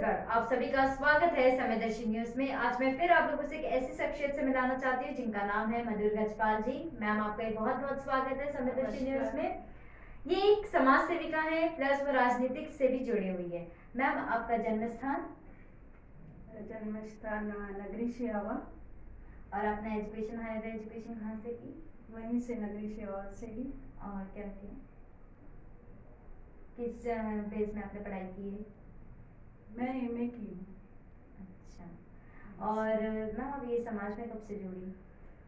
छत्तीसगढ़। आप सभी का स्वागत है समयदर्शी न्यूज में। आज मैं फिर आप लोगों से एक ऐसी शख्सियत से मिलाना चाहती हूँ जिनका नाम है मधुर गजपाल जी। मैम, आपका एक बहुत बहुत स्वागत है समयदर्शी न्यूज में। ये एक समाज सेविका है, प्लस वो राजनीतिक से भी जुड़ी हुई है। मैम, आपका जन्म स्थान? नगरी शेवा। और अपना एजुकेशन, हायर एजुकेशन कहाँ से की? वहीं से, नगरी शेवा से ही। और क्या किया, किस बेस में आपने पढ़ाई की है? मैं एमए की हूँ। अच्छा। और मैम, आप ये समाज में कब से जुड़ी?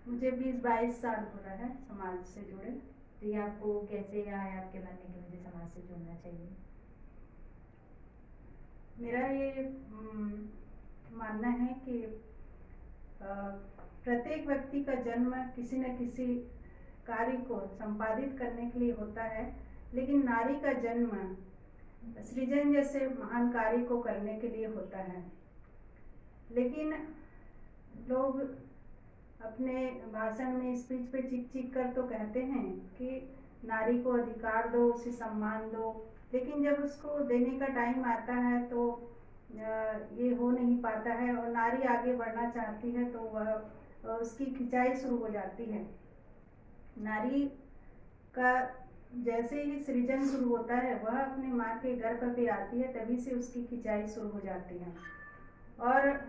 मुझे 20-22 साल हो रहा है समाज से जुड़े। तो ये आपको कैसे आया आपके मन में कि मुझे समाज से जुड़ना चाहिए? मेरा ये मानना है कि प्रत्येक व्यक्ति का जन्म किसी न किसी कार्य को संपादित करने के लिए होता है, लेकिन नारी का जन्म सृजन जैसे महान कार्य को करने के लिए होता है। लेकिन लोग अपने भाषण में, स्पीच पे चिक चिक कर तो कहते हैं कि नारी को अधिकार दो, उसे सम्मान दो, लेकिन जब उसको देने का टाइम आता है तो ये हो नहीं पाता है। और नारी आगे बढ़ना चाहती है तो वह उसकी खिंचाई शुरू हो जाती है। नारी का जैसे ही सृजन शुरू होता है, वह अपने माँ के गर्भ पे आती है, तभी से उसकी खिंचाई शुरू हो जाती है। और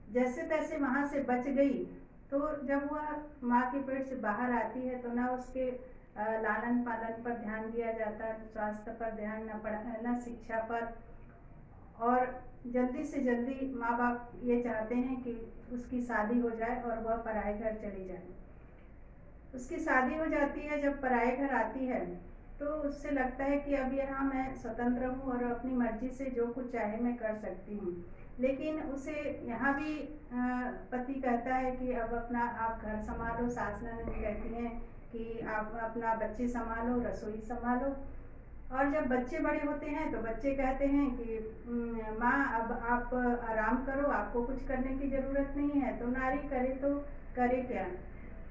जैसे तैसे वहाँ से बच गई, तो जब वह माँ के पेट से बाहर आती है तो ना उसके लालन पालन पर ध्यान दिया जाता, स्वास्थ्य पर ध्यान, न शिक्षा पर। और जल्दी से जल्दी माँ बाप ये चाहते हैं कि उसकी शादी हो जाए और वह पराए घर चली जाए। उसकी शादी हो जाती है, जब पराए घर आती है तो उससे लगता है कि अब यहाँ मैं स्वतंत्र हूँ और अपनी मर्जी से जो कुछ चाहे मैं कर सकती हूँ। लेकिन उसे यहाँ भी पति कहता है कि अब अपना आप घर संभालो। सास ननद कहती हैं कि आप अपना बच्चे संभालो, रसोई संभालो। और जब बच्चे बड़े होते हैं तो बच्चे कहते हैं कि माँ अब आप आराम करो, आपको कुछ करने की ज़रूरत नहीं है। तो नारी करे तो करे क्या।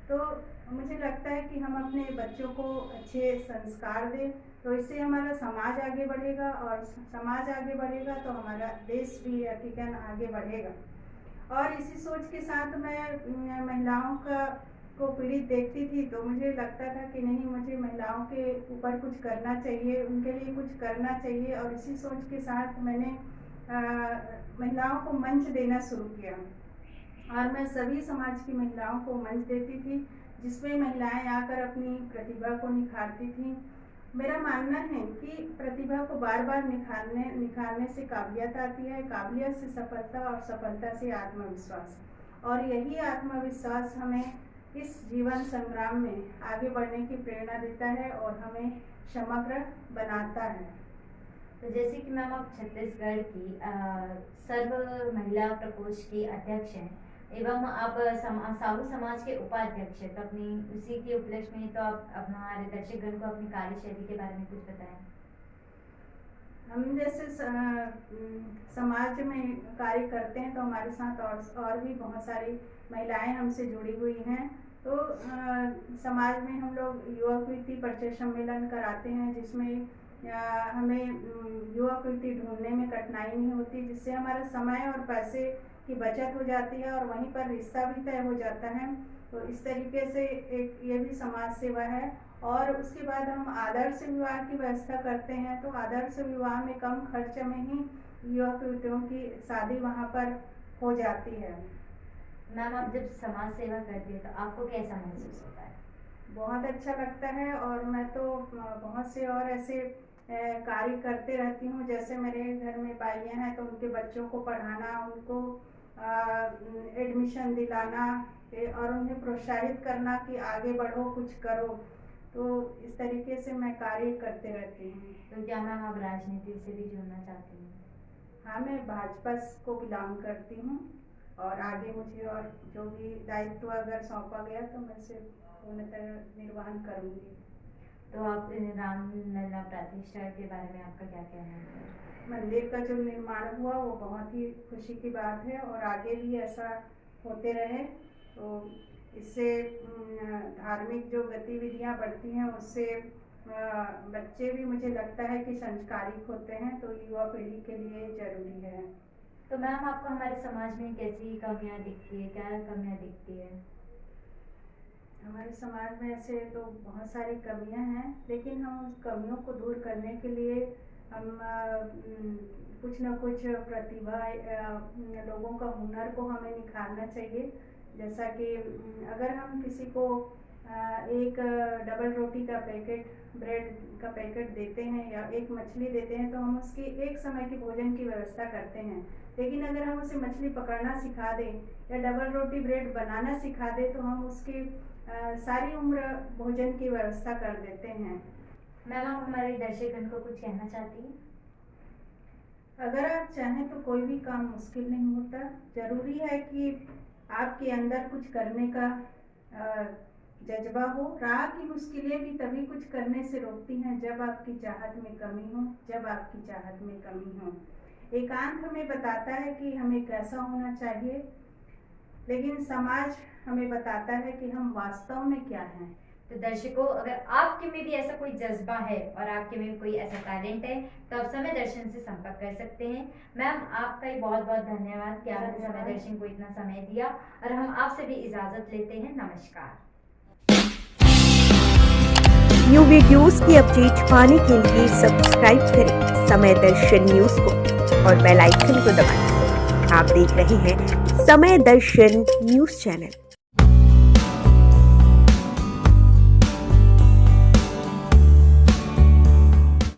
तो मुझे लगता है कि हम अपने बच्चों को अच्छे संस्कार दें, तो इससे हमारा समाज आगे बढ़ेगा, और समाज आगे बढ़ेगा तो हमारा देश भी यकीनन आगे बढ़ेगा। और इसी सोच के साथ मैं महिलाओं को पीड़ित देखती थी, तो मुझे लगता था कि नहीं, मुझे महिलाओं के ऊपर कुछ करना चाहिए, उनके लिए कुछ करना चाहिए। और इसी सोच के साथ मैंने महिलाओं को मंच देना शुरू किया। और मैं सभी समाज की महिलाओं को मंच देती थी, जिसमें महिलाएं आकर अपनी प्रतिभा को निखारती थीं। मेरा मानना है कि प्रतिभा को बार बार निखारने से काबिलियत आती है, काबिलियत से सफलता, और सफलता से आत्मविश्वास। और यही आत्मविश्वास हमें इस जीवन संग्राम में आगे बढ़ने की प्रेरणा देता है और हमें समग्र बनाता है। तो जैसे कि मैम, आप छत्तीसगढ़ की सर्व महिला प्रकोष्ठ की अध्यक्ष हैं एवं आप साहू समाज के उपाध्यक्ष हैं, तो अपनी उसी के उपलक्ष्य में तो आप हमारे दर्शकगण को अपनी कार्यशैली के बारे में कुछ बताएं। हम जैसे समाज में कार्य करते हैं तो हमारे साथ और भी बहुत सारी महिलाएं हमसे जुड़ी हुई हैं। तो समाज में हम लोग युवा कृति परिचय सम्मेलन कराते हैं, जिसमें हमें युवा कृति ढूंढने में कठिनाई नहीं होती, जिससे हमारा समय और पैसे की बचत हो जाती है और वहीं पर रिश्ता भी तय हो जाता है। तो इस तरीके से एक ये भी समाज सेवा है। और उसके बाद हम आदर्श विवाह की व्यवस्था करते हैं। तो आदर्श विवाह में कम खर्च में ही युवा युवतियों की शादी वहाँ पर हो जाती है। मैम, आप जब समाज सेवा करती है तो आपको कैसा महसूस होता है? बहुत अच्छा लगता है। और मैं तो बहुत से और ऐसे कार्य करते रहती हूँ। जैसे मेरे घर में बाइयाँ हैं तो उनके बच्चों को पढ़ाना, उनको एडमिशन दिलाना और उन्हें प्रोत्साहित करना कि आगे बढ़ो, कुछ करो। तो इस तरीके से मैं कार्य करते रहती हूँ। तो क्या मैम आप राजनीति से भी जुड़ना चाहती हैं? हाँ, मैं भाजपा को बिलोंग करती हूँ और आगे मुझे और जो भी दायित्व अगर सौंपा गया तो मैं इसे पूर्णतः निर्वहन करूँगी। तो आप रामलला प्रतिष्ठा के बारे में आपका क्या कहना है? मंदिर का जो निर्माण हुआ वो बहुत ही खुशी की बात है और आगे भी ऐसा होते रहे। तो इससे धार्मिक जो गतिविधियां बढ़ती हैं, उससे बच्चे भी मुझे लगता है कि संस्कारिक होते हैं, तो युवा पीढ़ी के लिए जरूरी है। तो मैम आपको हमारे समाज में कैसी कमियां दिखती है, क्या कमियां दिखती है? हमारे समाज में ऐसे तो बहुत सारी कमियां हैं, लेकिन हम उस कमियों को दूर करने के लिए हम कुछ न कुछ प्रतिभा, लोगों का हुनर को हमें निखारना चाहिए। जैसा कि अगर हम किसी को एक डबल रोटी का पैकेट, ब्रेड का पैकेट देते हैं या एक मछली देते हैं, तो हम उसकी एक समय की भोजन की व्यवस्था करते हैं। लेकिन अगर हम उसे मछली पकड़ना सिखा दें या डबल रोटी ब्रेड बनाना सिखा दें, तो हम उसकी सारी उम्र भोजन की व्यवस्था कर देते हैं। मैम आप हमारे दर्शकगण को कुछ कहना चाहती हैं? अगर आप चाहें तो कोई भी काम मुश्किल नहीं होता। जरूरी है कि आपके अंदर कुछ करने का जज्बा हो। राह की मुश्किलें भी तभी कुछ करने से रोकती हैं जब आपकी चाहत में कमी हो, जब आपकी चाहत में कमी हो। एकांत हमें बताता है कि हमें कैसा होना चाहिए, लेकिन समाज हमें बताता है कि हम वास्तव में क्या हैं। तो दर्शकों, अगर आपके में भी ऐसा कोई जज्बा है और आपके में भी कोई ऐसा टैलेंट है, तो आप समय दर्शन से संपर्क कर सकते हैं। मैम आपका ही बहुत बहुत धन्यवाद कि आपने समय दर्शन को इतना समय दिया, और हम आपसे भी इजाजत लेते हैं। नमस्कार। न्यू वीडियोस की अपडेट पाने के लिए सब्सक्राइब करें समय दर्शन न्यूज को और बेल आइकन को दबाएं। आप देख रहे हैं समय दर्शन न्यूज चैनल।